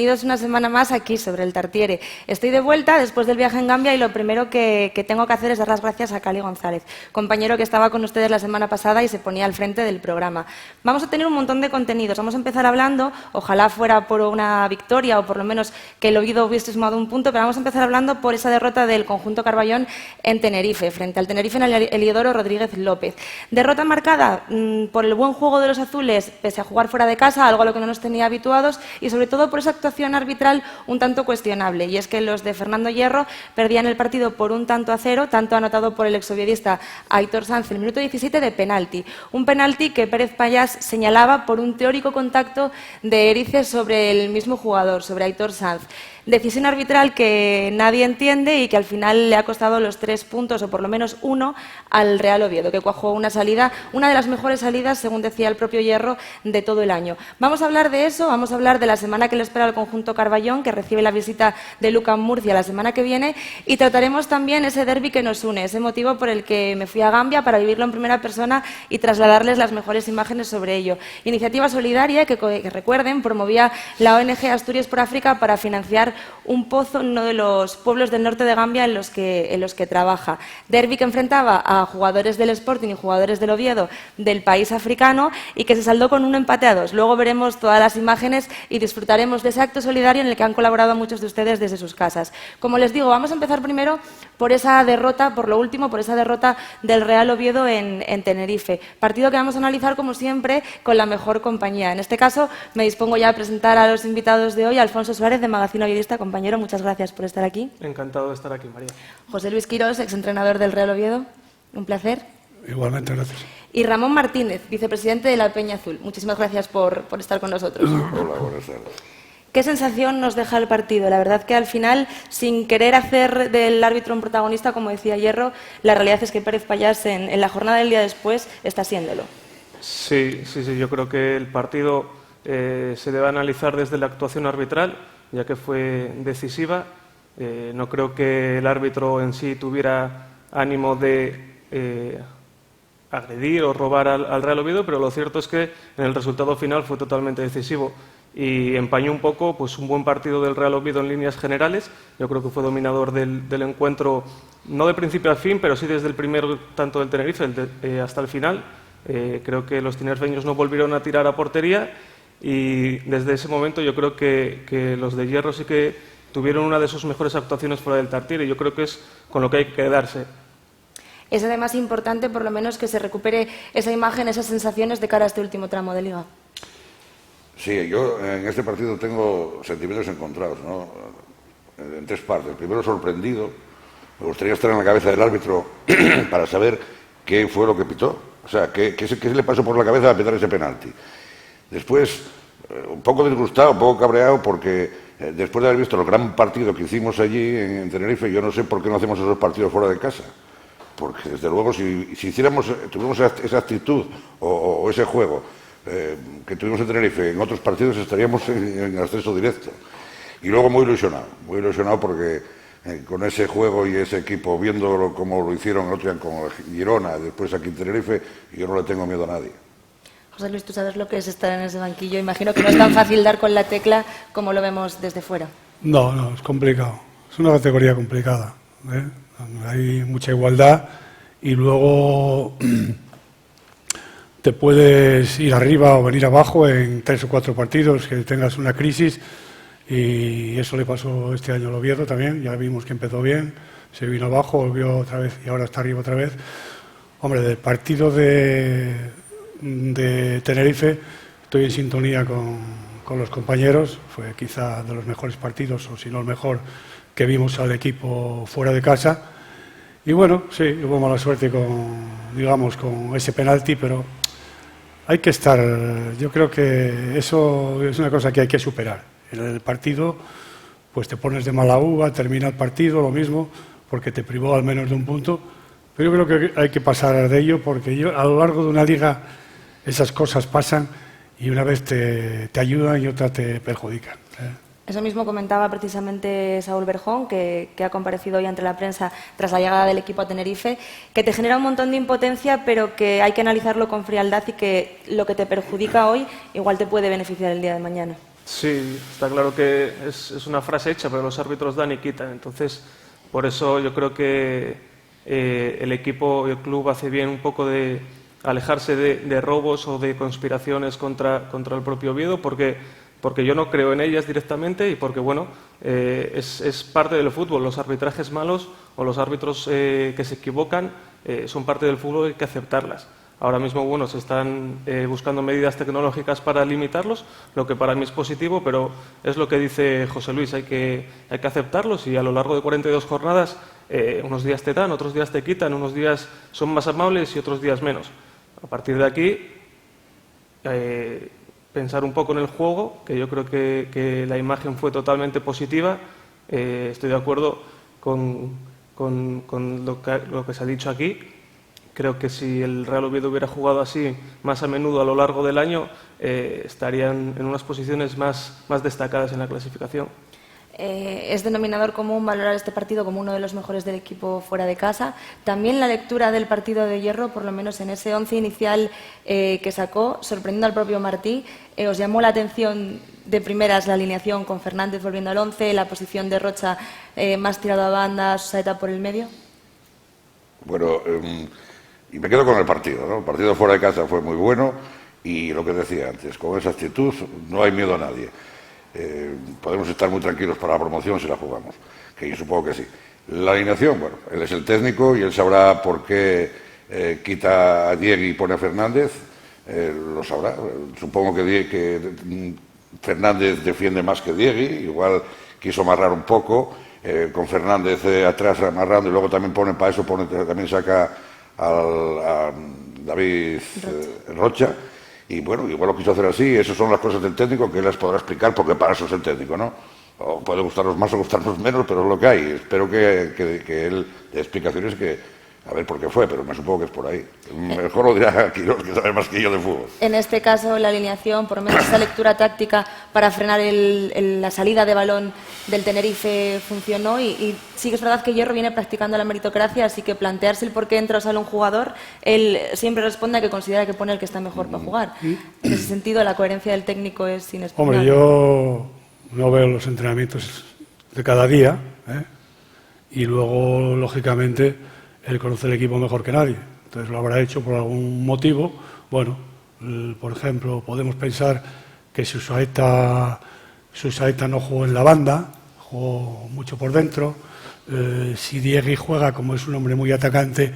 bienvenidos una semana más aquí sobre el Tartiere. Estoy de vuelta después del viaje en Gambia y lo primero que tengo que hacer es dar las gracias a Cali González, compañero que estaba con ustedes la semana pasada y se ponía al frente del programa. Vamos a tener un montón de contenidos. Vamos a empezar hablando, ojalá fuera por una victoria o por lo menos que el Oviedo hubiese sumado un punto, pero vamos a empezar hablando por esa derrota del conjunto Carballón en Tenerife, frente al Tenerife en el Heliodoro Rodríguez López. Derrota marcada por el buen juego de los azules, pese a jugar fuera de casa, algo a lo que no nos tenía habituados, y sobre todo por esa actuación arbitral un tanto cuestionable, y es que los de Fernando Hierro perdían el partido por 1-0, tanto anotado por el exoviedista Aitor Sanz en el minuto 17 de penalti. Un penalti que Pérez Payás señalaba por un teórico contacto de Erice sobre el mismo jugador, sobre Aitor Sanz. Decisión arbitral que nadie entiende y que al final le ha costado los 3 puntos, o por lo menos 1, al Real Oviedo, que cuajó una salida, una de las mejores salidas, según decía el propio Hierro, de todo el año. Vamos a hablar de eso, vamos a hablar de la semana que le espera al conjunto Carballón, que recibe la visita de Lucan Murcia la semana que viene, y trataremos también ese derbi que nos une, ese motivo por el que me fui a Gambia para vivirlo en primera persona y trasladarles las mejores imágenes sobre ello. Iniciativa solidaria que recuerden, promovía la ONG Asturias por África para financiar un pozo en uno de los pueblos del norte de Gambia en los que trabaja. Derbi que enfrentaba a jugadores del Sporting y jugadores del Oviedo del país africano y que se saldó con un empate a 2. Luego veremos todas las imágenes y disfrutaremos de ese acto solidario en el que han colaborado muchos de ustedes desde sus casas. Como les digo, vamos a empezar primero por esa derrota, por lo último, por esa derrota del Real Oviedo en Tenerife. Partido que vamos a analizar, como siempre, con la mejor compañía. En este caso, me dispongo ya a presentar a los invitados de hoy. Alfonso Suárez, de Magazine Oviedista. Compañero, muchas gracias por estar aquí. Encantado de estar aquí, María. José Luis Quirós, exentrenador del Real Oviedo. Un placer. Igualmente, gracias. Y Ramón Martínez, vicepresidente de la Peña Azul. Muchísimas gracias por estar con nosotros. Hola, buenas tardes. ¿Qué sensación nos deja el partido? La verdad que al final, sin querer hacer del árbitro un protagonista, como decía Hierro, la realidad es que Pérez Payás en la jornada del día después está siéndolo. Sí, yo creo que el partido se debe analizar desde la actuación arbitral, ya que fue decisiva. No creo que el árbitro en sí tuviera ánimo de agredir o robar al Real Oviedo, pero lo cierto es que en el resultado final fue totalmente decisivo y empañó un poco pues, un buen partido del Real Oviedo en líneas generales. Yo creo que fue dominador del encuentro, no de principio a fin, pero sí desde el primer tanto del Tenerife hasta el final. Creo que los tinerfeños no volvieron a tirar a portería y desde ese momento yo creo que los de Hierro sí que tuvieron una de sus mejores actuaciones fuera del Tartiere y yo creo que es con lo que hay que quedarse. Es además importante, por lo menos, que se recupere esa imagen, esas sensaciones de cara a este último tramo de Liga. Sí, yo en este partido tengo sentimientos encontrados, ¿no? En 3 partes. Primero, sorprendido. Me gustaría estar en la cabeza del árbitro para saber qué fue lo que pitó. O sea, qué se le pasó por la cabeza a pitar ese penalti. Después, un poco disgustado, un poco cabreado, porque después de haber visto el gran partido que hicimos allí en Tenerife, yo no sé por qué no hacemos esos partidos fuera de casa. Porque, desde luego, si tuviéramos esa actitud o ese juego que tuvimos en Tenerife, en otros partidos estaríamos en ascenso directo. Y luego muy ilusionado porque con ese juego y ese equipo, viéndolo como lo hicieron el otro día con Girona, después aquí en Tenerife, yo no le tengo miedo a nadie. José Luis, tú sabes lo que es estar en ese banquillo. Imagino que no es tan fácil dar con la tecla como lo vemos desde fuera. No, es complicado. Es una categoría complicada, ¿eh? Hay mucha igualdad y luego te puedes ir arriba o venir abajo en 3 o 4 partidos, que tengas una crisis, y eso le pasó este año al Oviedo también. Ya vimos que empezó bien, se vino abajo, volvió otra vez y ahora está arriba otra vez. Hombre, del partido de Tenerife estoy en sintonía con los compañeros. Fue quizá de los mejores partidos, o si no el mejor, que vimos al equipo fuera de casa. Y bueno, sí, hubo mala suerte con ese penalti, pero hay que estar. Yo creo que eso es una cosa que hay que superar. En el partido, pues te pones de mala uva, termina el partido, lo mismo, porque te privó al menos de un punto. Pero yo creo que hay que pasar de ello, porque a lo largo de una liga esas cosas pasan y una vez te ayudan y otra te perjudican. Eso mismo comentaba precisamente Saúl Berjón, que ha comparecido hoy ante la prensa tras la llegada del equipo a Tenerife, que te genera un montón de impotencia, pero que hay que analizarlo con frialdad y que lo que te perjudica hoy igual te puede beneficiar el día de mañana. Sí, está claro que es una frase hecha, pero los árbitros dan y quitan. Entonces, por eso yo creo que el equipo y el club hace bien un poco de alejarse de robos o de conspiraciones contra el propio Oviedo, porque yo no creo en ellas directamente y porque, bueno, es parte del fútbol. Los arbitrajes malos o los árbitros que se equivocan son parte del fútbol y hay que aceptarlas. Ahora mismo, bueno, se están buscando medidas tecnológicas para limitarlos, lo que para mí es positivo, pero es lo que dice José Luis, hay que aceptarlos y a lo largo de 42 jornadas, unos días te dan, otros días te quitan, unos días son más amables y otros días menos. A partir de aquí, pensar un poco en el juego, que yo creo que la imagen fue totalmente positiva. Estoy de acuerdo con lo que se ha dicho aquí. Creo que si el Real Oviedo hubiera jugado así más a menudo a lo largo del año, estarían en unas posiciones más destacadas en la clasificación. Es denominador común valorar este partido como uno de los mejores del equipo fuera de casa. También la lectura del partido de Hierro, por lo menos en ese 11 inicial que sacó, sorprendiendo al propio Martí, ¿os llamó la atención de primeras la alineación con Fernández volviendo al 11, la posición de Rocha más tirado a banda, Susaeta por el medio? Bueno, y me quedo con el partido, ¿no? El partido fuera de casa fue muy bueno y lo que decía antes, con esa actitud no hay miedo a nadie. Podemos estar muy tranquilos para la promoción si la jugamos, que yo supongo que sí. La alineación, bueno, él es el técnico y él sabrá por qué quita a Diego y pone a Fernández, lo sabrá. Supongo que Fernández defiende más que Diego, igual quiso amarrar un poco, con Fernández atrás amarrando y luego también también saca a David Rocha. Y bueno, igual lo quiso hacer así, esas son las cosas del técnico que él las podrá explicar porque para eso es el técnico, ¿no? O puede gustarnos más o gustarnos menos, pero es lo que hay. Espero que él dé explicaciones a ver por qué fue, pero me supongo que es por ahí. Mejor lo dirá Quirós, que sabe más que yo de fútbol. En este caso, la alineación, por lo menos esa lectura táctica para frenar la salida de balón del Tenerife funcionó y sí que es verdad que Hierro viene practicando la meritocracia, así que plantearse el por qué entra o sale un jugador, él siempre responde a que considera que pone el que está mejor para jugar. En ese sentido, la coherencia del técnico es inexpugnable. Hombre, yo no veo los entrenamientos de cada día, y luego, lógicamente, él conoce el equipo mejor que nadie, entonces lo habrá hecho por algún motivo. Bueno, por ejemplo, podemos pensar que Susaeta no jugó en la banda, jugó mucho por dentro. Si Diego juega, como es un hombre muy atacante,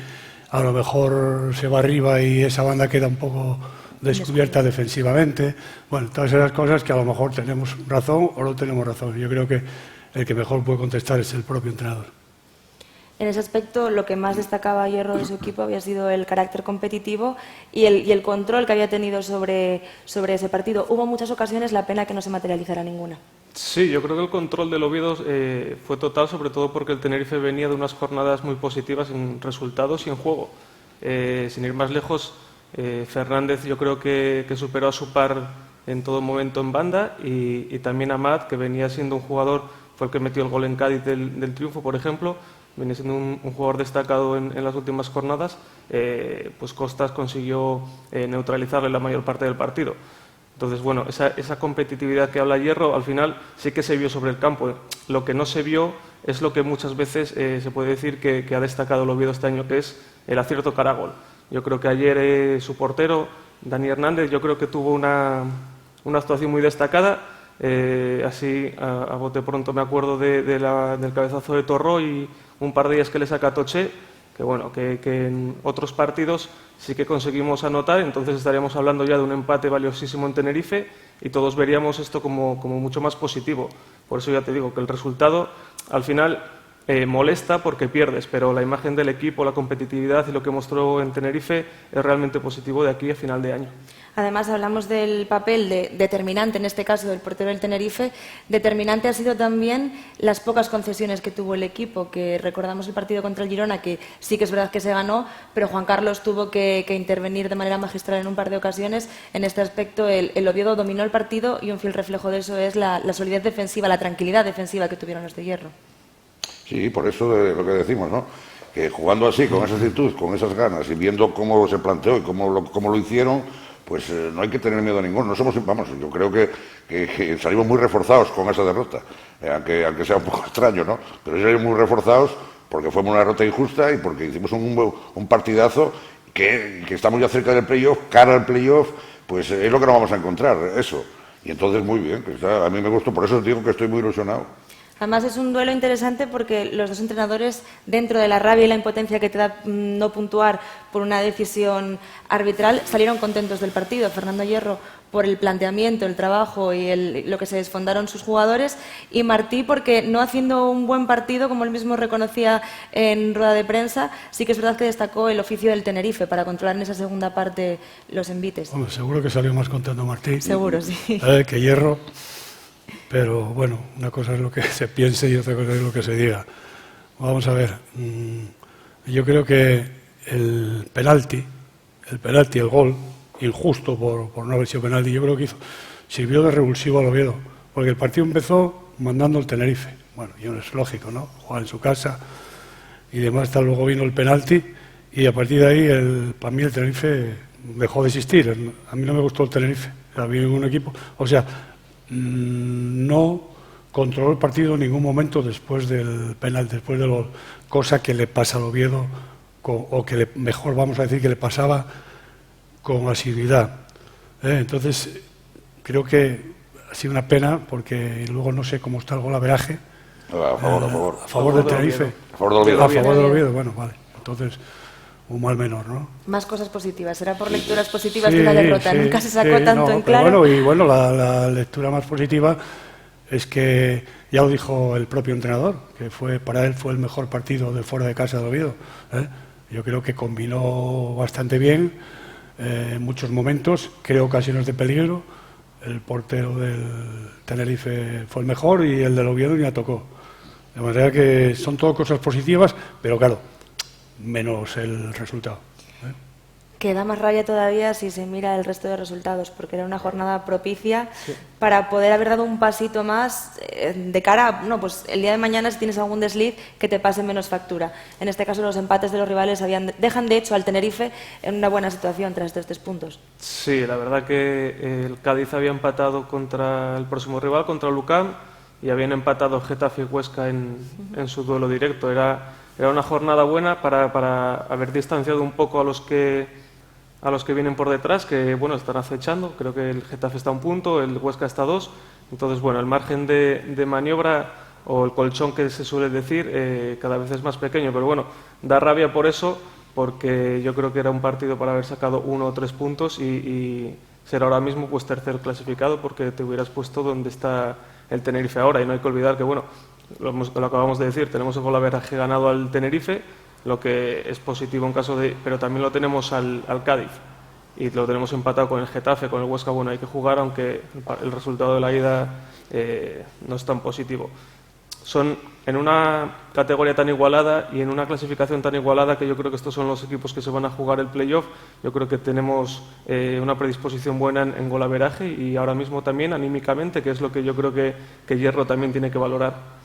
a lo mejor se va arriba y esa banda queda un poco descubierta defensivamente. Bueno, todas esas cosas que a lo mejor tenemos razón o no tenemos razón. Yo creo que el que mejor puede contestar es el propio entrenador. En ese aspecto, lo que más destacaba Hierro de su equipo había sido el carácter competitivo y el control que había tenido sobre ese partido. Hubo muchas ocasiones, la pena que no se materializara ninguna. Sí, yo creo que el control del Oviedo fue total, sobre todo porque el Tenerife venía de unas jornadas muy positivas en resultados y en juego. Sin ir más lejos, Fernández yo creo que superó a su par en todo momento en banda y también Amat, que venía siendo un jugador, fue el que metió el gol en Cádiz del triunfo, por ejemplo. Viene siendo un jugador destacado en las últimas jornadas, pues Costas consiguió neutralizarle la mayor parte del partido. Entonces, bueno, esa competitividad que habla Hierro, al final sí que se vio sobre el campo. Lo que no se vio es lo que muchas veces se puede decir que ha destacado el Oviedo este año, que es el acierto cara a gol. Yo creo que ayer su portero, Dani Hernández, yo creo que tuvo una actuación muy destacada. Así, a bote pronto me acuerdo del cabezazo de Torró y un par de días que le saca a Toché, que bueno, que en otros partidos sí que conseguimos anotar, entonces estaríamos hablando ya de un empate valiosísimo en Tenerife y todos veríamos esto como mucho más positivo. Por eso ya te digo que el resultado al final molesta porque pierdes, pero la imagen del equipo, la competitividad y lo que mostró en Tenerife es realmente positivo de aquí a final de año. Además, hablamos del papel determinante, en este caso del portero del Tenerife. Determinante ha sido también las pocas concesiones que tuvo el equipo, que recordamos el partido contra el Girona, que sí que es verdad que se ganó, pero Juan Carlos tuvo que intervenir de manera magistral en un par de ocasiones. En este aspecto, el Oviedo dominó el partido y un fiel reflejo de eso es la solidez defensiva, la tranquilidad defensiva que tuvieron los de Hierro. Sí, por eso de lo que decimos, ¿no? Que jugando así, con esa actitud, con esas ganas y viendo cómo se planteó y cómo lo hicieron, pues no hay que tener miedo a ninguno. No somos, vamos, yo creo que salimos muy reforzados con esa derrota, aunque sea un poco extraño, ¿no? Pero salimos muy reforzados porque fue una derrota injusta y porque hicimos un partidazo que estamos ya cerca del playoff, cara al playoff, pues es lo que nos vamos a encontrar, eso. Y entonces muy bien, a mí me gustó, por eso os digo que estoy muy ilusionado. Además es un duelo interesante porque los dos entrenadores, dentro de la rabia y la impotencia que te da no puntuar por una decisión arbitral, salieron contentos del partido. Fernando Hierro por el planteamiento, el trabajo y lo que se desfondaron sus jugadores, y Martí porque no haciendo un buen partido, como él mismo reconocía en rueda de prensa, sí que es verdad que destacó el oficio del Tenerife para controlar en esa segunda parte los envites. Hombre, seguro que salió más contento Martí. Seguro, sí. Que Hierro. Pero bueno, una cosa es lo que se piense y otra cosa es lo que se diga. Vamos a ver, yo creo que el penalti, el gol, injusto por no haber sido penalti, yo creo que sirvió de revulsivo al Oviedo, porque el partido empezó mandando el Tenerife. Bueno, y es lógico, ¿no? Jugar en su casa y demás, luego vino el penalti y a partir de ahí, para mí el Tenerife dejó de existir. A mí no me gustó el Tenerife, había un equipo, o sea, no controló el partido en ningún momento después del penal, después del gol, cosa que le pasa al Oviedo, o que mejor vamos a decir que le pasaba con asiduidad. Entonces, creo que ha sido una pena, porque luego no sé cómo está el golaveraje. A favor del Tenerife. A favor del Oviedo. A favor del Oviedo, bueno, vale. Entonces, un mal menor, ¿no? Más cosas positivas, será por lecturas positivas de una derrota, nunca se sacó tanto en claro. Bueno, la lectura más positiva es que, ya lo dijo el propio entrenador, que para él fue el mejor partido de fuera de casa de Oviedo. Yo creo que combinó bastante bien en muchos momentos, creó ocasiones de peligro. El portero del Tenerife fue el mejor y el del Oviedo ni la tocó. De manera que son todo cosas positivas, pero claro, menos el resultado. Que da más rabia todavía si se mira el resto de resultados, porque era una jornada propicia para poder haber dado un pasito más de cara a, pues el día de mañana, si tienes algún desliz, que te pase menos factura. En este caso, los empates de los rivales dejan de hecho al Tenerife en una buena situación tras estos 3 puntos. Sí, la verdad que el Cádiz había empatado contra el próximo rival, contra el UCAM, y habían empatado Getafe y Huesca en su duelo directo. Era una jornada buena para haber distanciado un poco a los que vienen por detrás, que bueno, están acechando. Creo que el Getafe está a 1 punto, el Huesca está a 2. Entonces, bueno, el margen de maniobra, o el colchón que se suele decir, cada vez es más pequeño. Pero bueno, da rabia por eso, porque yo creo que era un partido para haber sacado 1 o 3 puntos y ser ahora mismo pues tercer clasificado, porque te hubieras puesto donde está el Tenerife ahora. Y no hay que olvidar que, bueno, lo acabamos de decir, tenemos el golaveraje ganado al Tenerife, lo que es positivo en caso de... Pero también lo tenemos al Cádiz, y lo tenemos empatado con el Getafe, con el Huesca. Bueno, hay que jugar, aunque el resultado de la ida no es tan positivo. Son en una categoría tan igualada y en una clasificación tan igualada, que yo creo que estos son los equipos que se van a jugar el playoff. Yo creo que tenemos una predisposición buena en golaveraje, y ahora mismo también anímicamente, que es lo que yo creo que Hierro también tiene que valorar.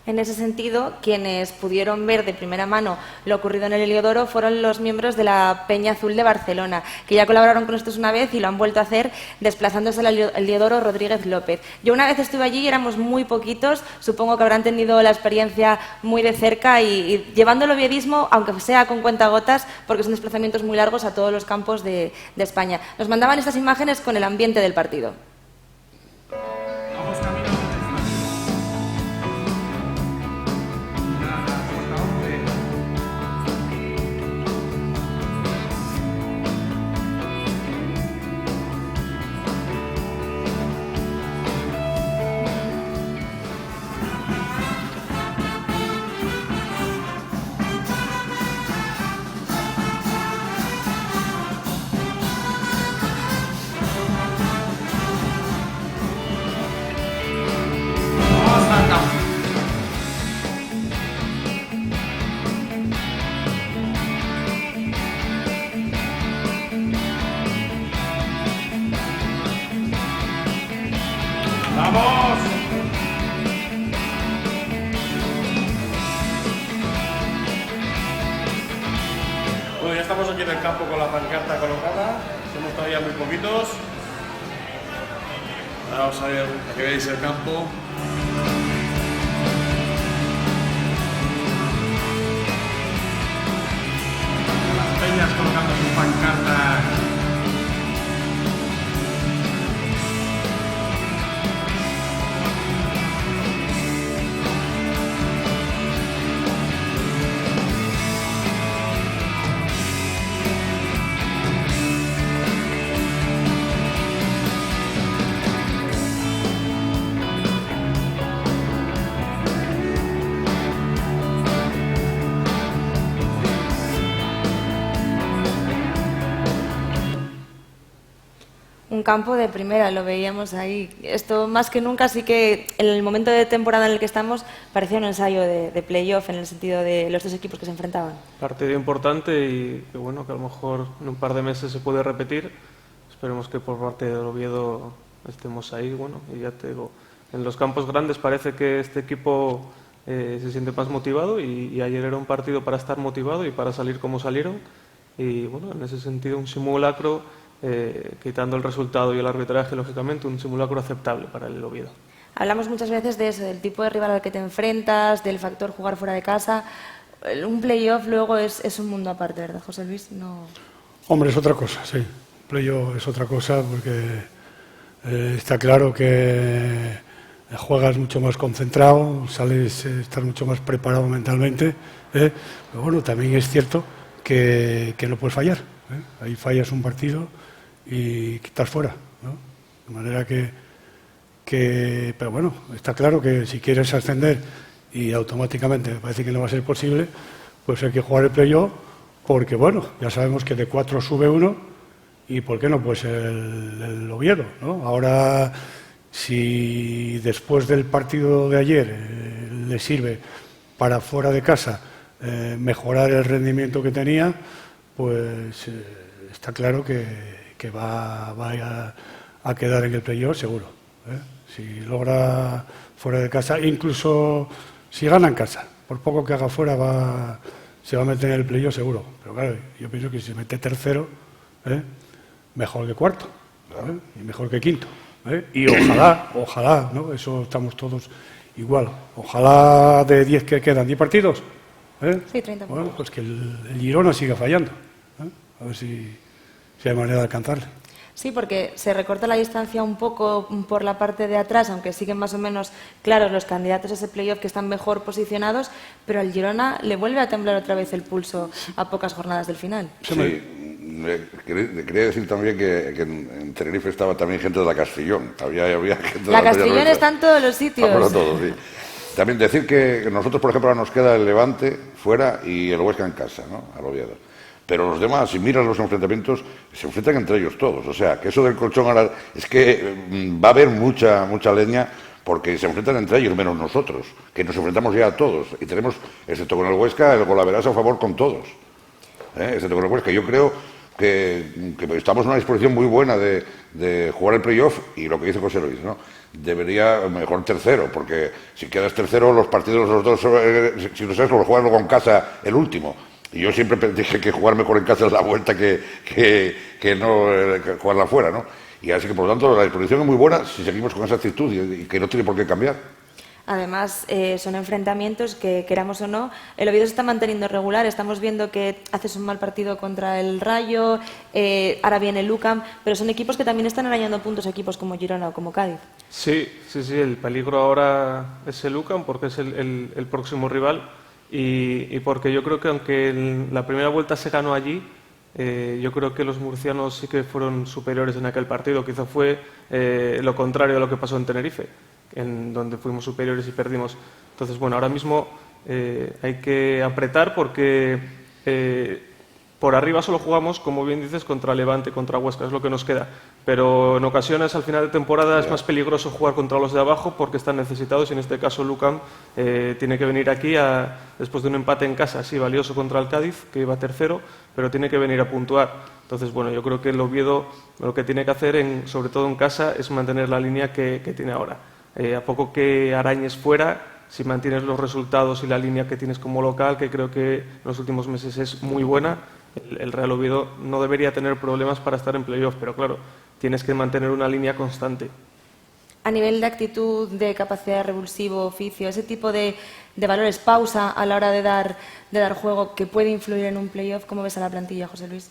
En ese sentido, quienes pudieron ver de primera mano lo ocurrido en el Heliodoro fueron los miembros de la Peña Azul de Barcelona, que ya colaboraron con nosotros una vez y lo han vuelto a hacer desplazándose al Heliodoro Rodríguez López. Yo una vez estuve allí y éramos muy poquitos, supongo que habrán tenido la experiencia muy de cerca y llevando el oviedismo, aunque sea con cuentagotas, porque son desplazamientos muy largos a todos los campos de España. Nos mandaban estas imágenes con el ambiente del partido. ¡Vamos! Bueno, ya estamos aquí en el campo con la pancarta colocada. somos todavía muy poquitos. Ahora vamos a ver a que veáis el campo. Las peñas colocando su pancarta. Un campo de primera, lo veíamos ahí. Esto más que nunca sí que en el momento de temporada en el que estamos parecía un ensayo de playoff en el sentido de los dos equipos que se enfrentaban. Partido importante y que bueno, que a lo mejor en un par de meses se puede repetir. Esperemos que por parte del Oviedo estemos ahí. Bueno, y ya te digo, en los campos grandes parece que este equipo se siente más motivado y ayer era un partido para estar motivado y para salir como salieron. Y bueno, en ese sentido un simulacro, quitando el resultado y el arbitraje, lógicamente, un simulacro aceptable para el Oviedo. Hablamos muchas veces de eso, del tipo de rival al que te enfrentas, del factor jugar fuera de casa. Un playoff luego es un mundo aparte, ¿verdad, José Luis? No... Hombre, es otra cosa, sí. Playoff es otra cosa porque está claro que juegas mucho más concentrado, sales, estás mucho más preparado mentalmente. Pero bueno, también es cierto que no puedes fallar. Ahí fallas un partido y estás fuera, ¿no? De manera pero bueno, está claro que si quieres ascender y automáticamente me parece que no va a ser posible, pues hay que jugar el playoff porque bueno, ya sabemos que de 4 sube 1 y por qué no pues el Oviedo, ¿no? Ahora, si después del partido de ayer le sirve para fuera de casa mejorar el rendimiento que tenía, pues está claro que va a quedar en el playoff seguro. Si logra fuera de casa, incluso si gana en casa, por poco que haga fuera se va a meter en el playoff seguro. Pero claro, yo pienso que si se mete tercero, mejor que cuarto, y mejor que quinto. Y ojalá, ¿no? Eso estamos todos igual. Ojalá de 10 que quedan, 10 partidos. Sí, 30 puntos. Bueno, pues que el Girona siga fallando. A ver si hay manera de alcanzarle. Sí, porque se recorta la distancia un poco por la parte de atrás, aunque siguen más o menos claros los candidatos a ese playoff que están mejor posicionados, pero al Girona le vuelve a temblar otra vez el pulso a pocas jornadas del final. Sí, quería decir también que en Tenerife estaba también gente de la Castellón. Había gente de la Castellón está en todos los sitios. Todos, sí. También decir que nosotros, por ejemplo, ahora nos queda el Levante fuera y el Huesca en casa, ¿no? Al Oviedo. Pero los demás, si miras los enfrentamientos, se enfrentan entre ellos todos. O sea, que eso del colchón ahora es que va a haber mucha leña porque se enfrentan entre ellos, menos nosotros, que nos enfrentamos ya a todos. Y tenemos, excepto con el Huesca, el golaveras a favor con todos. Excepto con el Huesca. Yo creo que estamos en una disposición muy buena de jugar el playoff y lo que dice José Luis, ¿no? Debería mejor tercero, porque si quedas tercero, los partidos los dos, si no sabes, los juegas luego en casa el último. Y yo siempre dije que jugar mejor en casa es la vuelta que no jugarla afuera, ¿no? Y así que, por lo tanto, la disposición es muy buena si seguimos con esa actitud y que no tiene por qué cambiar. Además, son enfrentamientos que, queramos o no, el Oviedo se está manteniendo regular. Estamos viendo que haces un mal partido contra el Rayo, ahora viene el UCAM, pero son equipos que también están arañando puntos a equipos como Girona o como Cádiz. Sí, el peligro ahora es el UCAM porque es el próximo rival y porque yo creo que aunque la primera vuelta se ganó allí, yo creo que los murcianos sí que fueron superiores en aquel partido. Quizá fue lo contrario de lo que pasó en Tenerife, en donde fuimos superiores y perdimos. Entonces, bueno, ahora mismo hay que apretar porque por arriba solo jugamos, como bien dices, contra Levante, contra Huesca, es lo que nos queda. Pero en ocasiones, al final de temporada, es más peligroso jugar contra los de abajo porque están necesitados y en este caso Lucam tiene que venir aquí después de un empate en casa, sí, valioso contra el Cádiz, que iba tercero, pero tiene que venir a puntuar. Entonces, bueno, yo creo que el Oviedo lo que tiene que hacer, sobre todo en casa, es mantener la línea que tiene ahora. A poco que arañes fuera, si mantienes los resultados y la línea que tienes como local, que creo que en los últimos meses es muy buena, el Real Oviedo no debería tener problemas para estar en playoff, pero claro, tienes que mantener una línea constante. A nivel de actitud, de capacidad revulsivo, oficio, ese tipo de valores, pausa a la hora de dar juego que puede influir en un playoff, ¿cómo ves a la plantilla, José Luis?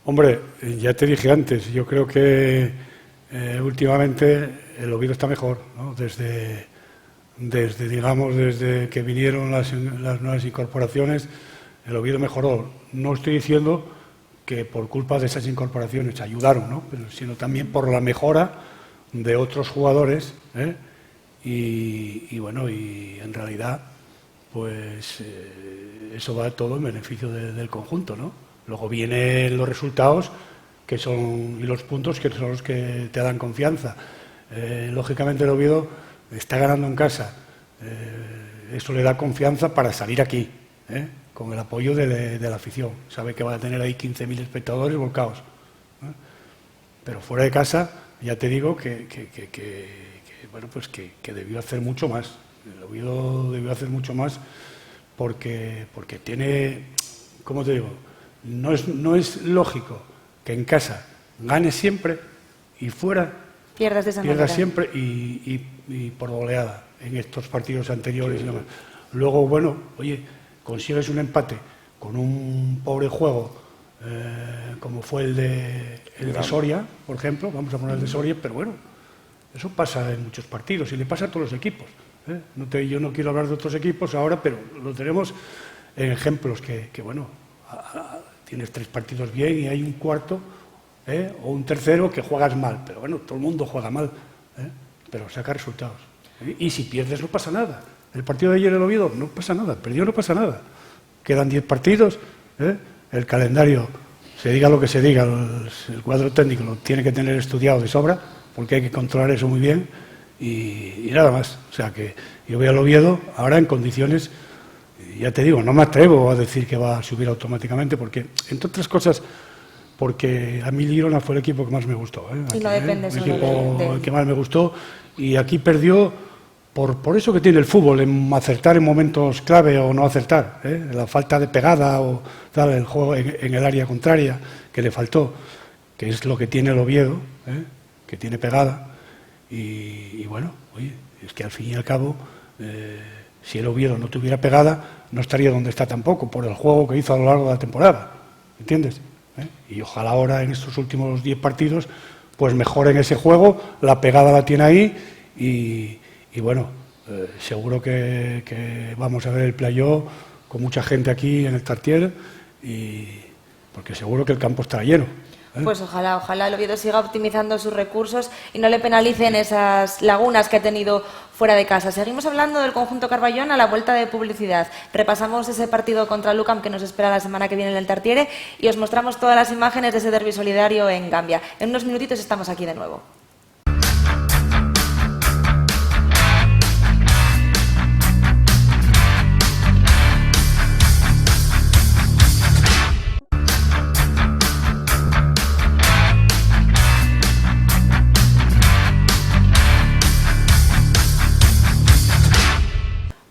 Hombre, ya te dije antes, yo creo que últimamente el Oviedo está mejor, ¿no? Desde que vinieron las nuevas incorporaciones, el Oviedo mejoró. No estoy diciendo que por culpa de esas incorporaciones ayudaron, ¿no? Sino también por la mejora de otros jugadores, ¿eh? Y bueno, y en realidad, pues eso va todo en beneficio del conjunto, ¿no? Luego vienen los resultados y los puntos que son los que te dan confianza. Lógicamente el Oviedo está ganando en casa. Eso le da confianza para salir aquí, ¿eh? Con el apoyo de la afición. Sabe que va a tener ahí 15.000 espectadores volcados, ¿eh? Pero fuera de casa, ya te digo que debió hacer mucho más. El Oviedo debió hacer mucho más porque tiene, ¿cómo te digo? No es lógico que en casa ganes siempre y fuera pierdas siempre y por goleada en estos partidos anteriores. Sí. Luego, bueno, oye, consigues un empate con un pobre juego como fue el de Soria, por ejemplo, vamos a poner el de Soria, pero bueno, eso pasa en muchos partidos y le pasa a todos los equipos, ¿eh? Yo no quiero hablar de otros equipos ahora, pero lo tenemos en ejemplos que bueno, tienes 3 partidos bien y hay un cuarto o un tercero que juegas mal, pero bueno, todo el mundo juega mal, pero saca resultados. Y si pierdes no pasa nada. El partido de ayer en el Oviedo no pasa nada, perdió no pasa nada. Quedan 10 partidos, el calendario, se diga lo que se diga, el cuadro técnico lo tiene que tener estudiado de sobra, porque hay que controlar eso muy bien y nada más. O sea que yo voy al Oviedo ahora en condiciones, ya te digo, no me atrevo a decir que va a subir automáticamente, porque, entre otras cosas, porque a mí Girona fue el equipo que más me gustó. Y no depende solo el equipo que más me gustó, y aquí perdió por eso que tiene el fútbol, en acertar en momentos clave o no acertar, la falta de pegada o tal, el juego en el área contraria que le faltó, que es lo que tiene el Oviedo, que tiene pegada, y bueno, oye, es que al fin y al cabo, si el Oviedo no tuviera pegada, no estaría donde está tampoco, por el juego que hizo a lo largo de la temporada, ¿entiendes? Y ojalá ahora en estos últimos 10 partidos pues mejoren ese juego, la pegada la tiene ahí y bueno, seguro que vamos a ver el playoff con mucha gente aquí en el Tartiere, porque seguro que el campo estará lleno. Pues ojalá el Oviedo siga optimizando sus recursos y no le penalicen esas lagunas que ha tenido fuera de casa. Seguimos hablando del conjunto Carballón a la vuelta de publicidad. Repasamos ese partido contra Lucan que nos espera la semana que viene en el Tartiere y os mostramos todas las imágenes de ese derbi solidario en Gambia. En unos minutitos estamos aquí de nuevo.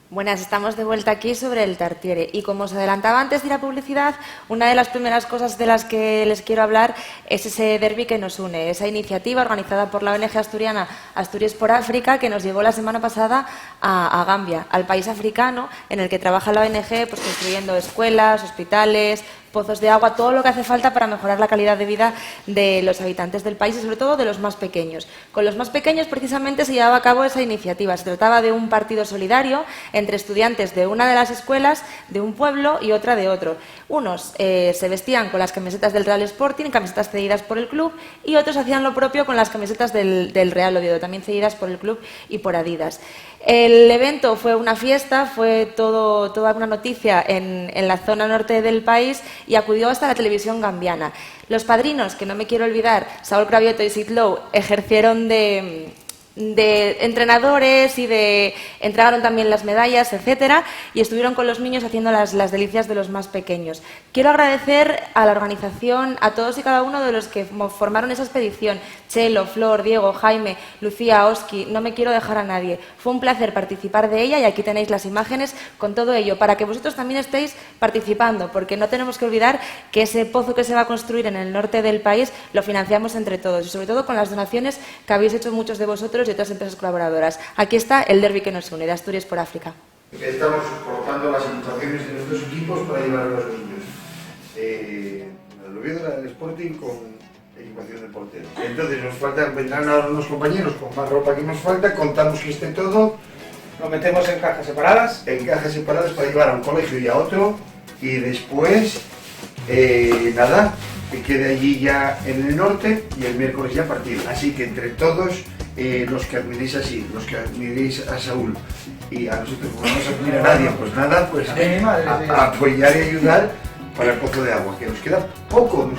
Buenas, estamos de vuelta aquí sobre el Tartiere y como os adelantaba antes de ir a publicidad, una de las primeras cosas de las que les quiero hablar es ese derbi que nos une, esa iniciativa organizada por la ONG asturiana Asturias por África que nos llevó la semana pasada a Gambia, al país africano en el que trabaja la ONG pues, construyendo escuelas, hospitales, pozos de agua, todo lo que hace falta para mejorar la calidad de vida de los habitantes del país y sobre todo de los más pequeños. Con los más pequeños precisamente se llevaba a cabo esa iniciativa. Se trataba de un partido solidario entre estudiantes de una de las escuelas de un pueblo y otra de otro. Unos se vestían con las camisetas del Real Sporting, camisetas cedidas por el club, y otros hacían lo propio con las camisetas del Real Oviedo, también cedidas por el club y por Adidas. El evento fue una fiesta, fue toda una noticia en la zona norte del país y acudió hasta la televisión gambiana. Los padrinos, que no me quiero olvidar, Saúl Cravioto y Sid Lowe, ejercieron de de entrenadores y entregaron también las medallas, etcétera, y estuvieron con los niños haciendo las delicias de los más pequeños. Quiero agradecer a la organización, a todos y cada uno de los que formaron esa expedición: Chelo, Flor, Diego, Jaime, Lucía, Oski, no me quiero dejar a nadie. Fue un placer participar de ella y aquí tenéis las imágenes con todo ello, para que vosotros también estéis participando, porque no tenemos que olvidar que ese pozo que se va a construir en el norte del país lo financiamos entre todos y sobre todo con las donaciones que habéis hecho muchos de vosotros y otras empresas colaboradoras. Aquí está el derbi que nos une, de Asturias por África. Estamos soportando las situaciones de nuestros equipos para llevar a los niños. El Oviedo era el Sporting con equipación de portero. Entonces vendrán ahora unos compañeros con más ropa que nos falta, contamos que esté todo. Lo metemos en cajas separadas. En cajas separadas para llevar a un colegio y a otro. Y después, nada, que quede allí ya en el norte y el miércoles ya partido. Así que entre todos, los que admiréis así, los que admiréis a Saúl y a nosotros no vamos a admirar a nadie, pues nada, pues a apoyar y ayudar para el pozo de agua, que nos queda poco,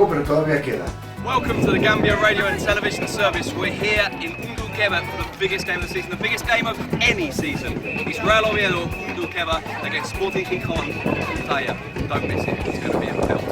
pero todavía queda. Welcome to the Gambia Radio and Television Service. We're here in Undulkeba for the biggest game of the season, the biggest game of any season. It's Real Oviedo, Undulkeba against Sporting Gijón, Taya. Don't miss it, it's going to be a film.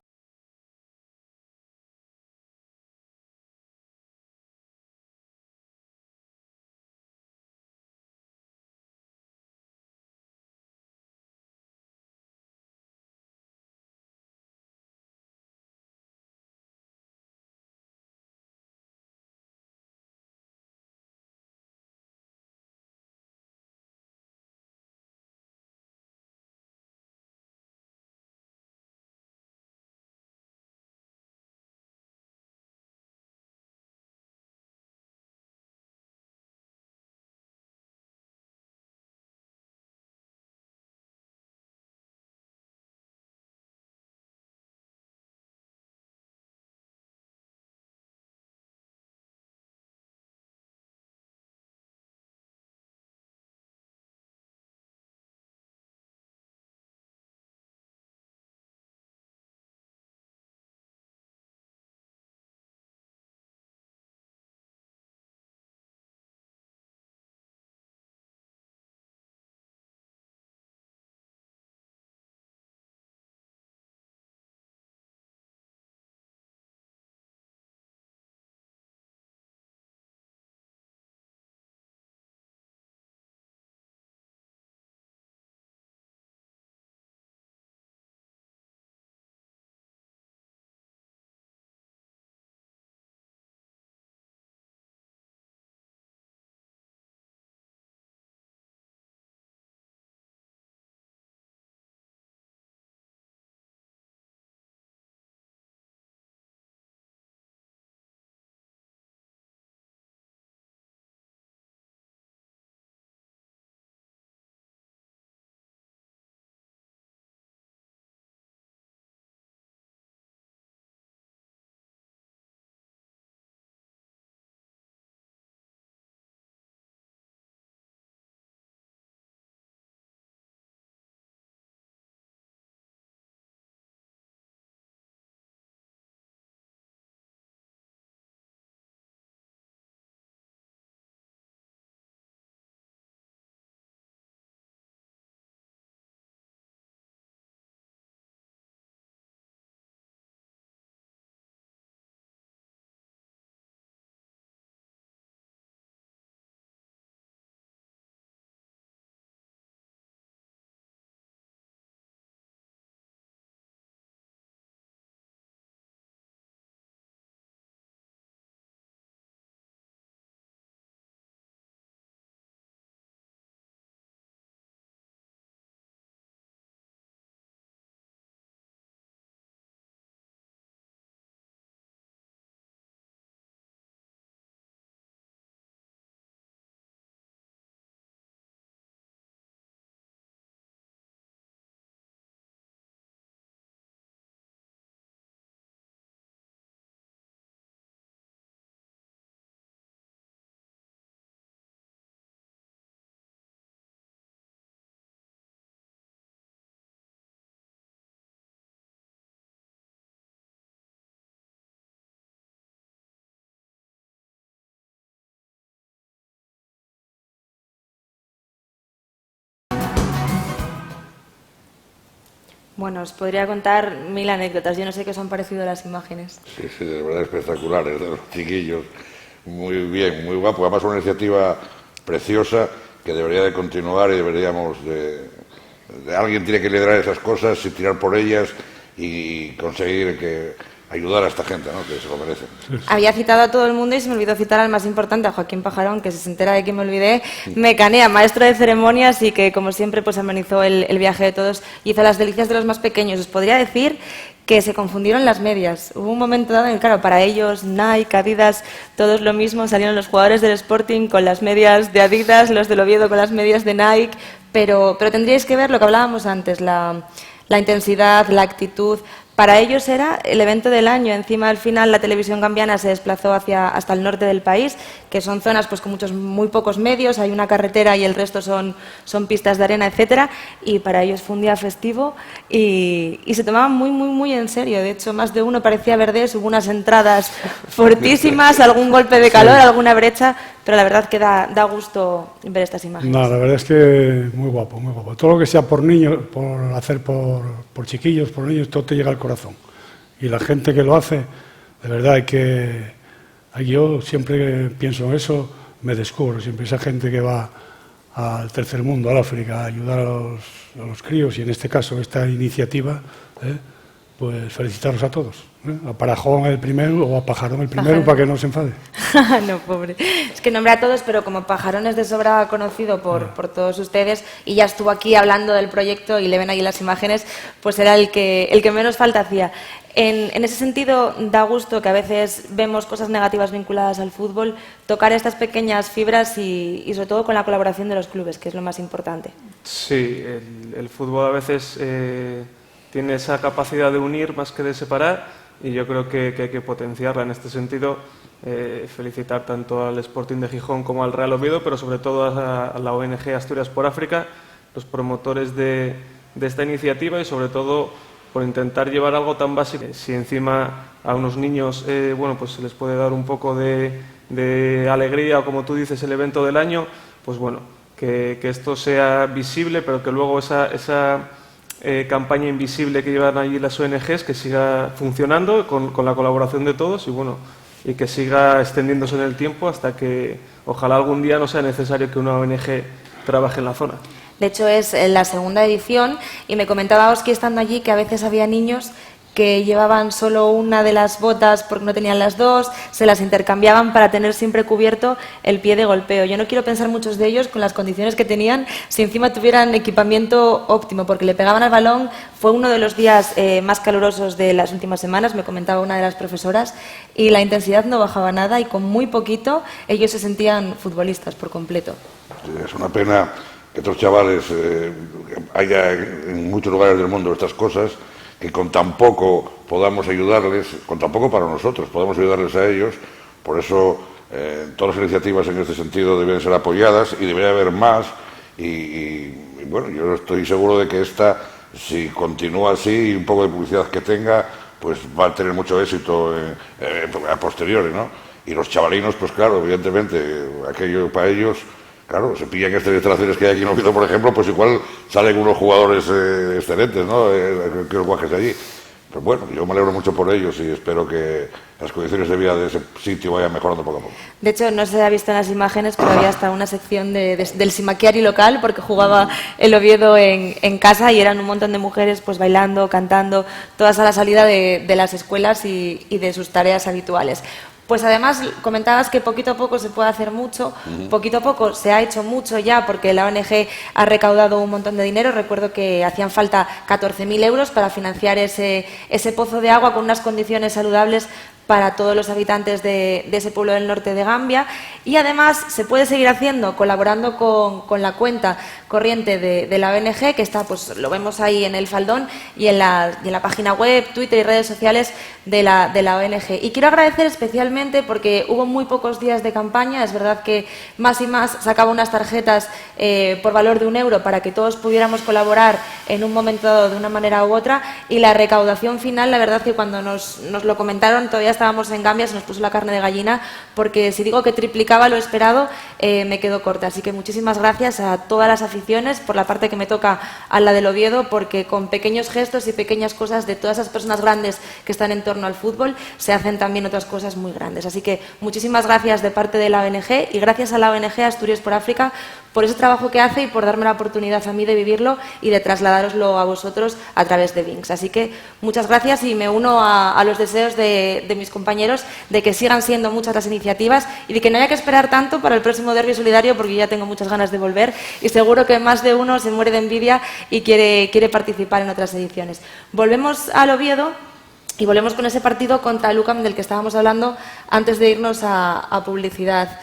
Bueno, os podría contar 1000 anécdotas. Yo no sé qué os han parecido las imágenes. Sí, sí, de verdad espectaculares, de los chiquillos. Muy bien, muy guapo. Además, una iniciativa preciosa que debería de continuar y deberíamos de alguien tiene que liderar esas cosas y tirar por ellas y conseguir ayudar a esta gente, ¿no?, que se lo merece. Había citado a todo el mundo y se me olvidó citar al más importante, a Joaquín Pajarón, que si se entera de que me olvidé, me canea, maestro de ceremonias y que, como siempre, pues amenizó el viaje de todos y hizo las delicias de los más pequeños. Os podría decir que se confundieron las medias. Hubo un momento dado en que, claro, para ellos, Nike, Adidas, todos lo mismo, salieron los jugadores del Sporting con las medias de Adidas, los del Oviedo con las medias de Nike, pero tendríais que ver lo que hablábamos antes, la intensidad, la actitud. Para ellos era el evento del año. Encima, al final, la televisión gambiana se desplazó hasta el norte del país, que son zonas pues con muy pocos medios, hay una carretera y el resto son pistas de arena, etcétera. Y para ellos fue un día festivo y se tomaban muy en serio. De hecho, más de uno parecía Verdés, hubo unas entradas fortísimas, algún golpe de calor, alguna brecha, pero la verdad que da gusto ver estas imágenes. No, la verdad es que muy guapo, muy guapo. Todo lo que sea por niños, por hacer por chiquillos, por niños, todo te llega al corazón. Y la gente que lo hace, de verdad, yo siempre pienso en eso, me descubro, siempre esa gente que va al tercer mundo, al África, a ayudar a los críos, y en este caso esta iniciativa, pues felicitarlos a todos. A Parajón el primero o a Pajarón el primero, para que no se enfade. No, pobre. Es que nombré a todos, pero como Pajarón es de sobra conocido por todos ustedes y ya estuvo aquí hablando del proyecto y le ven ahí las imágenes, pues era el que menos falta hacía. En ese sentido, da gusto que a veces vemos cosas negativas vinculadas al fútbol, tocar estas pequeñas fibras y sobre todo con la colaboración de los clubes, que es lo más importante. Sí, el fútbol a veces tiene esa capacidad de unir más que de separar y yo creo que hay que potenciarla en este sentido. Felicitar tanto al Sporting de Gijón como al Real Oviedo, pero sobre todo a la ONG Asturias por África, los promotores de esta iniciativa y sobre todo por intentar llevar algo tan básico. Si encima a unos niños pues se les puede dar un poco de alegría o, como tú dices, el evento del año, pues bueno, que esto sea visible, pero que luego esa campaña invisible que llevan allí las ONGs, que siga funcionando con la colaboración de todos y que siga extendiéndose en el tiempo hasta que ojalá algún día no sea necesario que una ONG trabaje en la zona. De hecho, es la segunda edición y me comentaba Oski estando allí que a veces había niños que llevaban solo una de las botas porque no tenían las dos, se las intercambiaban para tener siempre cubierto el pie de golpeo. Yo no quiero pensar muchos de ellos con las condiciones que tenían si encima tuvieran equipamiento óptimo, porque le pegaban al balón. Fue uno de los días más calurosos de las últimas semanas, me comentaba una de las profesoras, y la intensidad no bajaba nada y con muy poquito ellos se sentían futbolistas por completo. Es una pena que estos chavales haya en muchos lugares del mundo estas cosas, que con tan poco podamos ayudarles, con tan poco para nosotros, podamos ayudarles a ellos. Por eso todas las iniciativas en este sentido deben ser apoyadas y debería haber más. Y bueno, yo estoy seguro de que esta, si continúa así y un poco de publicidad que tenga, pues va a tener mucho éxito a posteriori, ¿no? Y los chavalinos, pues claro, evidentemente, aquello para ellos, claro, se pillan estas instalaciones que hay aquí en Oviedo, por ejemplo, pues igual salen unos jugadores excelentes, ¿no? Que los guajes de allí. Pero bueno, yo me alegro mucho por ellos y espero que las condiciones de vida de ese sitio vayan mejorando poco a poco. De hecho, no se ha visto en las imágenes, pero había hasta una sección del Simaquiari local, porque jugaba el Oviedo en casa y eran un montón de mujeres pues bailando, cantando, todas a la salida de las escuelas y de sus tareas habituales. Pues además comentabas que poquito a poco se puede hacer mucho, poquito a poco se ha hecho mucho ya porque la ONG ha recaudado un montón de dinero. Recuerdo que hacían falta 14.000 euros para financiar ese pozo de agua con unas condiciones saludables para todos los habitantes de ese pueblo del norte de Gambia, y además se puede seguir haciendo colaborando con la cuenta corriente de la ONG, que está, pues lo vemos ahí en el faldón y en la página web, Twitter y redes sociales de la ONG. Y quiero agradecer especialmente porque hubo muy pocos días de campaña. Es verdad que Más y Más sacaba unas tarjetas por valor de €1 para que todos pudiéramos colaborar en un momento dado de una manera u otra, y la recaudación final, la verdad que cuando nos lo comentaron todavía estábamos en Gambia se nos puso la carne de gallina, porque si digo que triplicaba lo esperado, me quedo corta. Así que muchísimas gracias a todas las aficiones, por la parte que me toca a la del Oviedo, porque con pequeños gestos y pequeñas cosas de todas esas personas grandes que están en torno al fútbol, se hacen también otras cosas muy grandes. Así que muchísimas gracias de parte de la ONG, y gracias a la ONG Asturias por África por ese trabajo que hace y por darme la oportunidad a mí de vivirlo y de trasladároslo a vosotros a través de Vinx. Así que muchas gracias, y me uno a los deseos de mis compañeros de que sigan siendo muchas las iniciativas y de que no haya que esperar tanto para el próximo Derbi Solidario, porque ya tengo muchas ganas de volver y seguro que más de uno se muere de envidia y quiere participar en otras ediciones. Volvemos al Oviedo y volvemos con ese partido contra el UCAM del que estábamos hablando antes de irnos a publicidad.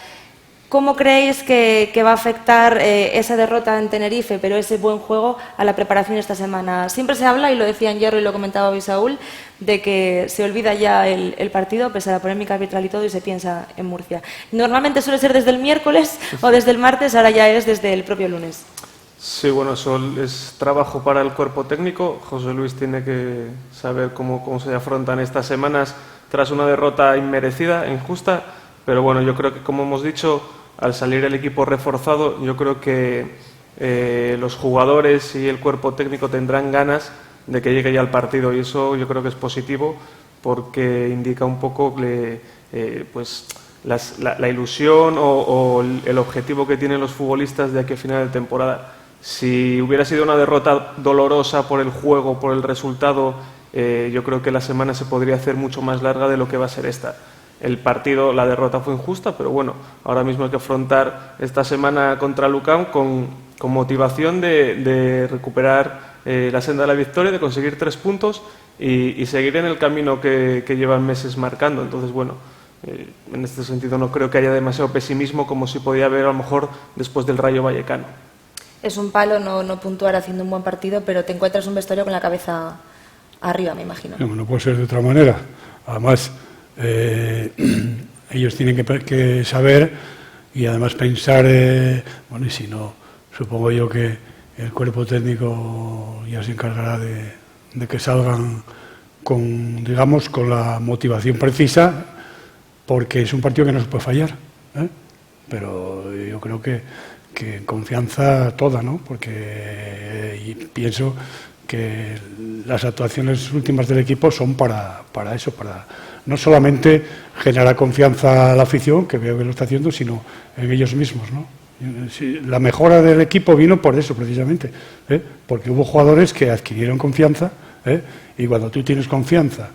¿Cómo creéis que va a afectar esa derrota en Tenerife, pero ese buen juego, a la preparación esta semana? Siempre se habla, y lo decía en Hierro y lo comentaba hoy Saúl, de que se olvida ya el partido, pese a la polémica arbitral y todo, y se piensa en Murcia. Normalmente suele ser desde el miércoles o desde el martes, ahora ya es desde el propio lunes. Sí, bueno, eso es trabajo para el cuerpo técnico. José Luis tiene que saber cómo se afrontan estas semanas tras una derrota inmerecida, injusta. Pero bueno, yo creo que, como hemos dicho, al salir el equipo reforzado, yo creo que los jugadores y el cuerpo técnico tendrán ganas de que llegue ya el partido, y eso yo creo que es positivo, porque indica un poco pues la ilusión o el objetivo que tienen los futbolistas de aquí a final de temporada. Si hubiera sido una derrota dolorosa por el juego, por el resultado, yo creo que la semana se podría hacer mucho más larga de lo que va a ser esta. El partido, la derrota fue injusta, pero bueno, ahora mismo hay que afrontar esta semana contra Lucam con motivación de recuperar la senda de la victoria, de conseguir 3 puntos y seguir en el camino que llevan meses marcando. Entonces, bueno, en este sentido no creo que haya demasiado pesimismo, como si podía haber a lo mejor después del Rayo Vallecano. Es un palo no puntuar haciendo un buen partido, pero te encuentras un vestuario con la cabeza arriba, me imagino. No puede ser de otra manera. Además, ellos tienen que saber y además pensar, bueno, y si no, supongo yo que el cuerpo técnico ya se encargará de que salgan con la motivación precisa, porque es un partido que no se puede fallar, pero yo creo que confianza toda, ¿no? Porque y pienso que las actuaciones últimas del equipo son para eso, para no solamente generar confianza a la afición, que veo que lo está haciendo, sino en ellos mismos, ¿no? La mejora del equipo vino por eso, precisamente, porque hubo jugadores que adquirieron confianza, y cuando tú tienes confianza,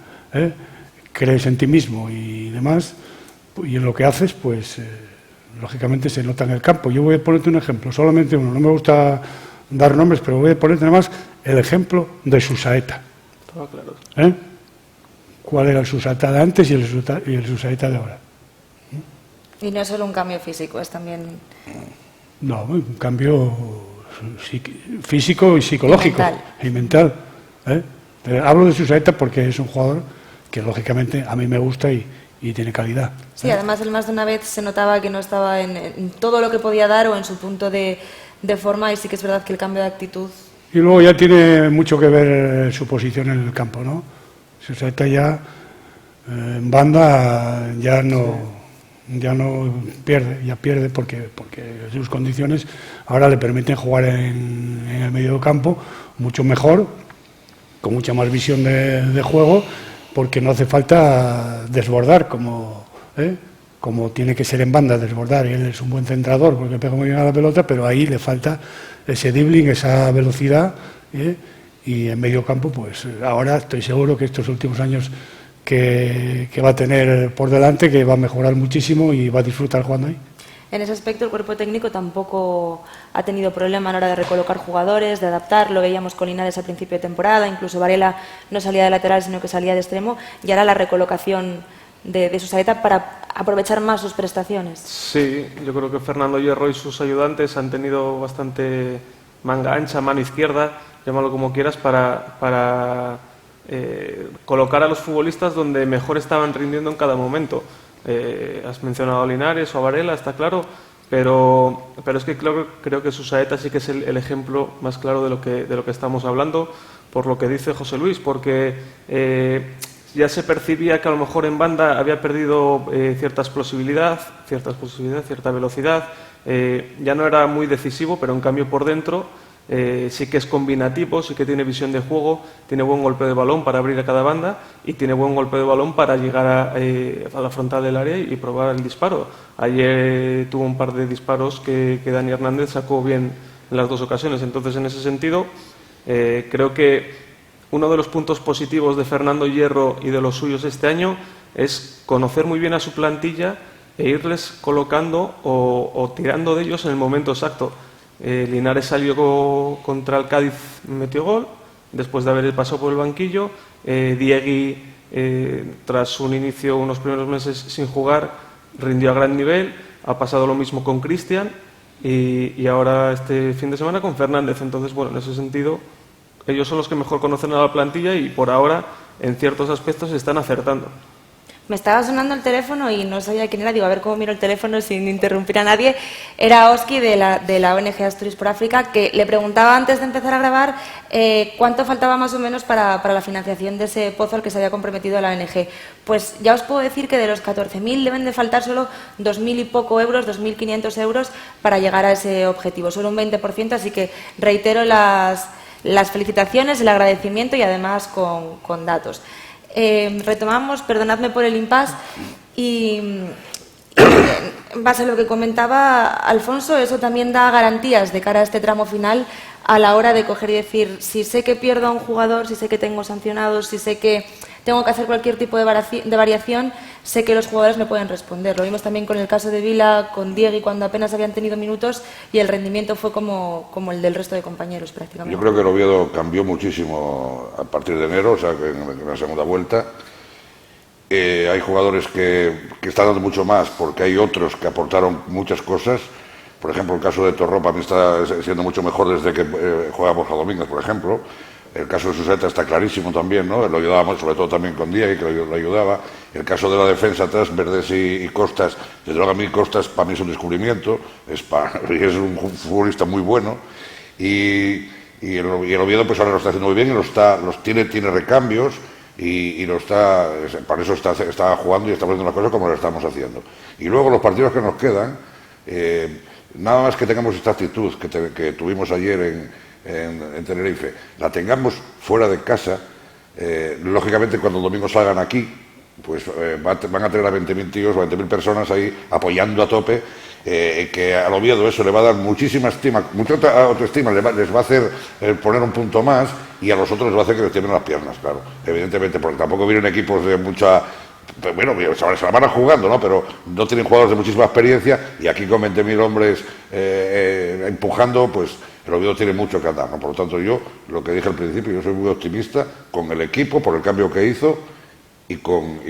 crees en ti mismo y demás, y en lo que haces, pues lógicamente se nota en el campo. Yo voy a ponerte un ejemplo, solamente uno, no me gusta dar nombres, pero voy a ponerte nada más el ejemplo de Susaeta. Todo claro. ¿Cuál era el Susaeta de antes y el Susaeta de ahora? Y no es solo un cambio físico, es también... No, un cambio físico y psicológico. Y mental. Hablo de Susaeta porque es un jugador que lógicamente a mí me gusta y tiene calidad. Sí, además él más de una vez se notaba que no estaba en todo lo que podía dar o en su punto de forma, y sí que es verdad que el cambio de actitud... Y luego ya tiene mucho que ver su posición en el campo, ¿no? Susaeta ya en banda ya no pierde, ya pierde porque sus condiciones ahora le permiten jugar en el medio campo mucho mejor, con mucha más visión de juego, porque no hace falta desbordar como tiene que ser en banda, desbordar. Y él es un buen centrador porque pega muy bien a la pelota, pero ahí le falta ese dribbling, esa velocidad, y en medio campo, pues ahora estoy seguro que estos últimos años que va a tener por delante, que va a mejorar muchísimo y va a disfrutar jugando ahí. En ese aspecto el cuerpo técnico tampoco ha tenido problema a la hora de recolocar jugadores, de adaptar. Lo veíamos con Linares al principio de temporada, incluso Varela no salía de lateral sino que salía de extremo, y ahora la recolocación de Susaeta para aprovechar más sus prestaciones. Sí, yo creo que Fernando Hierro y sus ayudantes han tenido bastante manga ancha, mano izquierda, llámalo como quieras, para colocar a los futbolistas donde mejor estaban rindiendo en cada momento. Has mencionado a Linares o a Varela, está claro, pero es que creo que Susaeta sí que es el ejemplo más claro de lo que estamos hablando, por lo que dice José Luis, porque ya se percibía que a lo mejor en banda había perdido cierta explosividad, cierta velocidad, ya no era muy decisivo, pero en cambio por dentro sí que es combinativo, sí que tiene visión de juego, tiene buen golpe de balón para abrir a cada banda y tiene buen golpe de balón para llegar a la frontal del área y probar el disparo. Ayer tuvo un par de disparos que Dani Hernández sacó bien en las 2 ocasiones. Entonces, en ese sentido, creo que uno de los puntos positivos de Fernando Hierro y de los suyos este año es conocer muy bien a su plantilla e irles colocando o tirando de ellos en el momento exacto. Linares salió contra el Cádiz, metió gol, después de haber pasado por el banquillo. Diegui, tras un inicio, unos primeros meses sin jugar, rindió a gran nivel. Ha pasado lo mismo con Cristian y ahora este fin de semana con Fernández. Entonces, bueno, en ese sentido, ellos son los que mejor conocen a la plantilla y por ahora, en ciertos aspectos, están acertando. Me estaba sonando el teléfono y no sabía quién era. Digo, a ver cómo miro el teléfono sin interrumpir a nadie. Era Oski de la ONG Asturias por África, que le preguntaba antes de empezar a grabar cuánto faltaba más o menos para la financiación de ese pozo al que se había comprometido la ONG. Pues ya os puedo decir que de los 14.000 deben de faltar solo 2.000 y poco euros, 2.500 euros para llegar a ese objetivo. Solo un 20%, así que reitero las felicitaciones, el agradecimiento y además con datos. Retomamos, perdonadme por el impasse, y en base a lo que comentaba Alfonso, eso también da garantías de cara a este tramo final a la hora de coger y decir, si sé que pierdo a un jugador, si sé que tengo sancionados, si sé que tengo que hacer cualquier tipo de variación, sé que los jugadores me pueden responder. Lo vimos también con el caso de Vila, con Diegui, cuando apenas habían tenido minutos y el rendimiento fue como el del resto de compañeros prácticamente. Yo creo que el Oviedo cambió muchísimo a partir de enero, o sea, que en la segunda vuelta. Hay jugadores que están dando mucho más porque hay otros que aportaron muchas cosas. Por ejemplo, el caso de Torró para mí está siendo mucho mejor desde que juega Borja Domínguez, por ejemplo. El caso de Suseta está clarísimo también, ¿no? Lo ayudábamos, sobre todo también con Diegui, que lo ayudaba. El caso de la defensa atrás, Verdes y Costas, desde luego a mí Costas para mí es un descubrimiento, es un futbolista muy bueno. Y el Oviedo pues ahora lo está haciendo muy bien y tiene recambios y para eso está jugando y está poniendo las cosas como lo estamos haciendo. Y luego los partidos que nos quedan, nada más que tengamos esta actitud que tuvimos ayer en Tenerife, la tengamos fuera de casa, lógicamente cuando el domingo salgan aquí, pues van a tener a 20.000 tíos o 20.000 personas ahí apoyando a tope, que al Oviedo eso le va a dar muchísima estima, mucha autoestima, les va a hacer poner un punto más, y a los otros les va a hacer que les tiemblen las piernas, claro, evidentemente, porque tampoco vienen equipos de mucha... Bueno, se la van a jugando, ¿no? Pero no tienen jugadores de muchísima experiencia, y aquí con 20.000 hombres empujando, pues el Oviedo tiene mucho que andar, ¿no? Por lo tanto, yo, lo que dije al principio, yo soy muy optimista con el equipo, por el cambio que hizo y con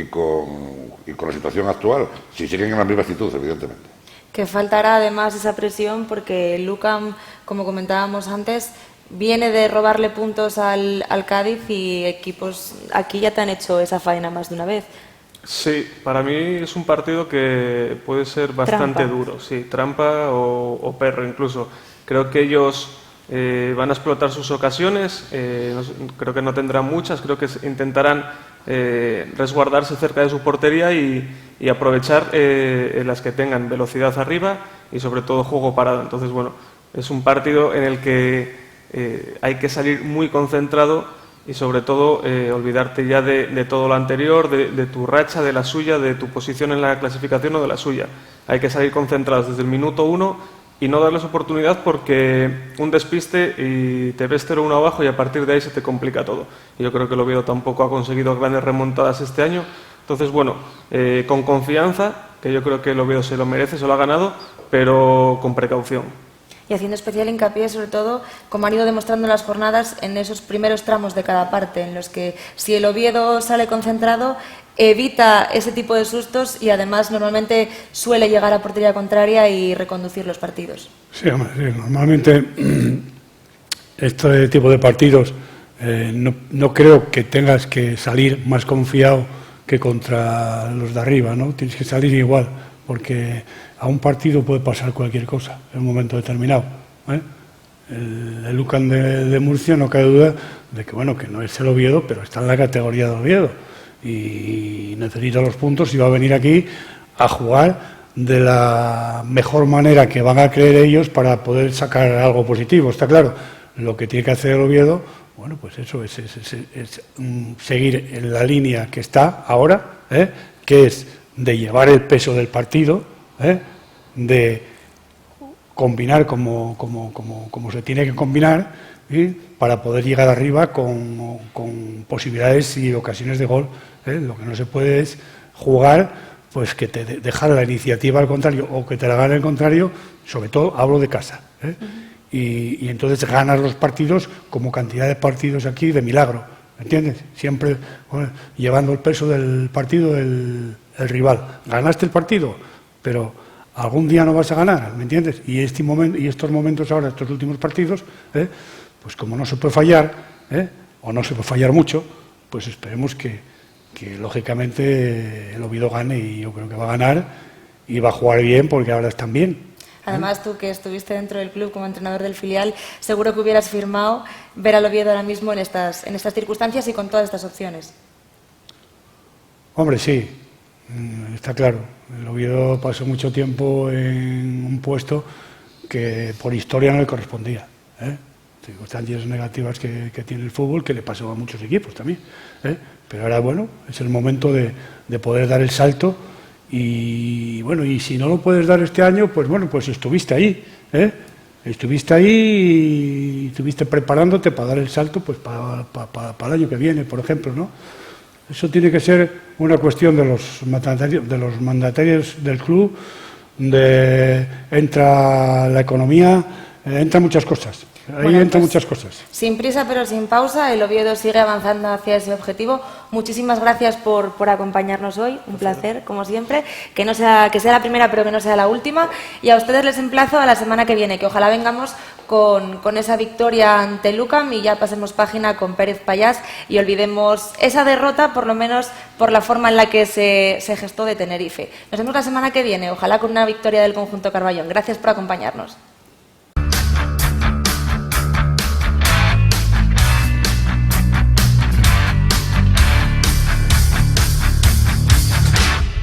la situación actual, si siguen en la misma actitud, evidentemente. Que faltará además esa presión porque Lucan, como comentábamos antes, viene de robarle puntos al Cádiz y equipos aquí ya te han hecho esa faena más de una vez. Sí, para mí es un partido que puede ser bastante duro, sí, trampa o perro incluso. Creo que ellos van a explotar sus ocasiones, creo que no tendrán muchas, creo que intentarán resguardarse cerca de su portería y aprovechar las que tengan velocidad arriba y sobre todo juego parado. Entonces, bueno, es un partido en el que hay que salir muy concentrado y sobre todo olvidarte ya de todo lo anterior, de tu racha, de la suya, de tu posición en la clasificación o de la suya. Hay que salir concentrados desde el minuto 1 y no darles oportunidad porque un despiste y te ves 0-1 abajo y a partir de ahí se te complica todo. Y yo creo que el Oviedo tampoco ha conseguido grandes remontadas este año. Entonces, bueno, con confianza, que yo creo que el Oviedo se lo merece, se lo ha ganado, pero con precaución. Y haciendo especial hincapié, sobre todo, como han ido demostrando las jornadas, en esos primeros tramos de cada parte, en los que si el Oviedo sale concentrado, evita ese tipo de sustos y además normalmente suele llegar a portería contraria y reconducir los partidos. Sí, hombre, sí, normalmente este tipo de partidos no creo que tengas que salir más confiado que contra los de arriba, ¿no? Tienes que salir igual, porque a un partido puede pasar cualquier cosa en un momento determinado, ¿eh? El Lucan de Murcia no cabe duda de que, bueno, que no es el Oviedo, pero está en la categoría de Oviedo. y necesita los puntos y va a venir aquí a jugar de la mejor manera que van a creer ellos para poder sacar algo positivo. Está claro, lo que tiene que hacer el Oviedo, bueno, pues eso es seguir en la línea que está ahora, que es de llevar el peso del partido, de combinar como se tiene que combinar, para poder llegar arriba con posibilidades y ocasiones de gol. Lo que no se puede es jugar pues que te dejar la iniciativa al contrario o que te la gane el contrario, sobre todo hablo de casa. Y entonces ganas los partidos como cantidad de partidos aquí de milagro, ¿entiendes? Siempre llevando el peso del partido el rival. Ganaste el partido, pero algún día no vas a ganar, ¿me entiendes? Y estos momentos ahora, estos últimos partidos, pues como no se puede fallar, o no se puede fallar mucho, pues esperemos que lógicamente el Oviedo gane, y yo creo que va a ganar y va a jugar bien porque ahora están bien. Además, tú que estuviste dentro del club como entrenador del filial, seguro que hubieras firmado ver al Oviedo ahora mismo en estas circunstancias y con todas estas opciones. Hombre, sí, está claro. El Oviedo pasó mucho tiempo en un puesto que por historia no le correspondía. Circunstancias negativas que tiene el fútbol, que le pasó a muchos equipos también. Pero ahora, bueno, es el momento de poder dar el salto. Y bueno, y si no lo puedes dar este año, pues bueno, pues estuviste ahí, estuviste ahí y estuviste preparándote para dar el salto, pues para el año que viene, por ejemplo, ¿no? Eso tiene que ser una cuestión de los mandatarios del club, entra la economía, entran muchas cosas. Ahí entran muchas cosas. Sin prisa pero sin pausa, el Oviedo sigue avanzando hacia ese objetivo. Muchísimas gracias por acompañarnos hoy, un placer, como siempre. Que sea la primera pero que no sea la última. Y a ustedes les emplazo a la semana que viene, que ojalá vengamos con esa victoria ante el UCAM y ya pasemos página con Pérez Payás y olvidemos esa derrota, por lo menos por la forma en la que se gestó de Tenerife. Nos vemos la semana que viene, ojalá con una victoria del conjunto Carballón. Gracias por acompañarnos.